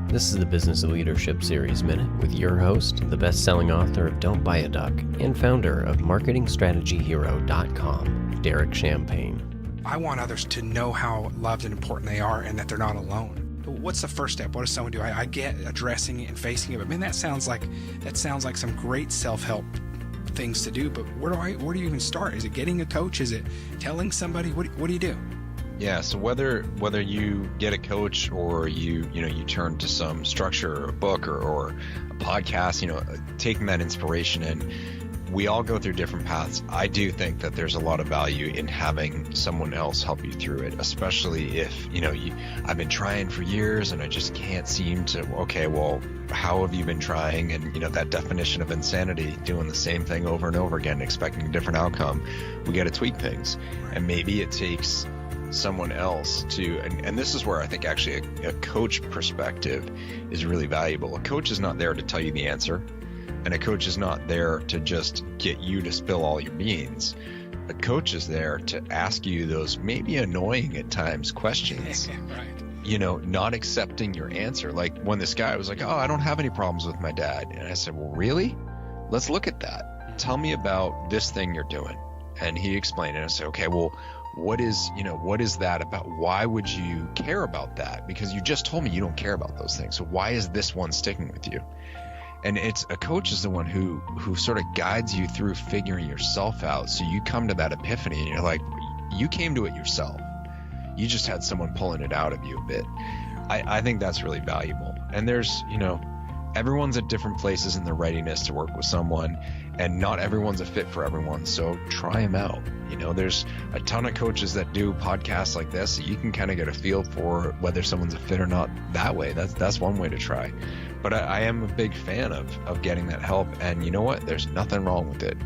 This is the Business of Leadership Series Minute with your host, the best-selling author of Don't Buy a Duck and founder of MarketingStrategyHero.com, Derek Champagne. I want others to know how loved and important they are and that they're not alone. What's the first step? What does someone do? I get addressing it and facing it, but man, that sounds like some great self-help things to do. But where do you even start? Is it getting a coach? Is it telling somebody? What do you do? Yeah, so whether you get a coach or you turn to some structure or a book or a podcast, taking that inspiration in, we all go through different paths. I do think that there's a lot of value in having someone else help you through it, especially if, I've been trying for years and I just can't seem to, okay, well, how have you been trying? And, that definition of insanity, doing the same thing over and over again, expecting a different outcome, we got to tweak things. And maybe it takes someone else to, and this is where I think actually a coach perspective is really valuable. A coach is not there to tell you the answer, and a coach is not there to just get you to spill all your beans. A coach is there to ask you those maybe annoying at times questions. Right. Not accepting your answer. Like when this guy was like, "Oh, I don't have any problems with my dad," and I said, "Well, really? Let's look at that. Tell me about this thing you're doing." And he explained it. And I said, "Okay, well, what is that about? Why would you care about that? Because you just told me you don't care about those things. So why is this one sticking with you?" And it's a coach is the one who sort of guides you through figuring yourself out. So you come to that epiphany and you're like, you came to it yourself. You just had someone pulling it out of you a bit. I think that's really valuable. And there's, everyone's at different places in their readiness to work with someone, and not everyone's a fit for everyone. So try them out. There's a ton of coaches that do podcasts like this, so you can kind of get a feel for whether someone's a fit or not that way. That's one way to try. But I am a big fan of getting that help, and you know what? There's nothing wrong with it.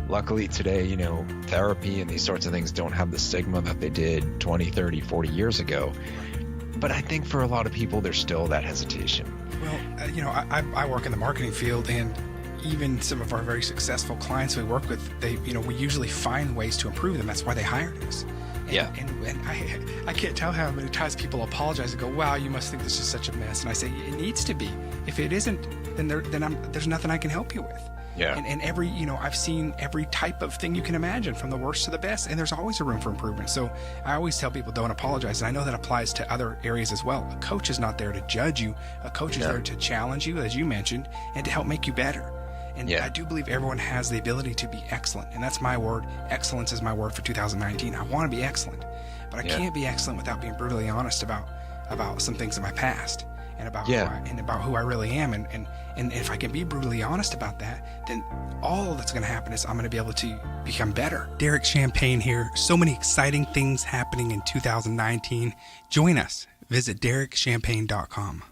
Luckily today, therapy and these sorts of things don't have the stigma that they did 20, 30, 40 years ago. But I think for a lot of people, there's still that hesitation. Well, I work in the marketing field, and even some of our very successful clients we work with, we usually find ways to improve them. That's why they hired us. Yeah. And I can't tell how many times people apologize and go, "Wow, you must think this is such a mess." And I say, it needs to be. If it isn't, then there's nothing I can help you with. Yeah. And every, I've seen every type of thing you can imagine, from the worst to the best, and there's always a room for improvement. So I always tell people, don't apologize. And I know that applies to other areas as well. A coach is not there to judge you. A coach is there to challenge you, as you mentioned, and to help make you better. And I do believe everyone has the ability to be excellent. And that's my word. Excellence is my word for 2019. I want to be excellent, but I can't be excellent without being brutally honest about some things in my past and about who I really am. And if I can be brutally honest about that, then all that's going to happen is I'm going to be able to become better. Derek Champagne here. So many exciting things happening in 2019. Join us. Visit DerekChampagne.com.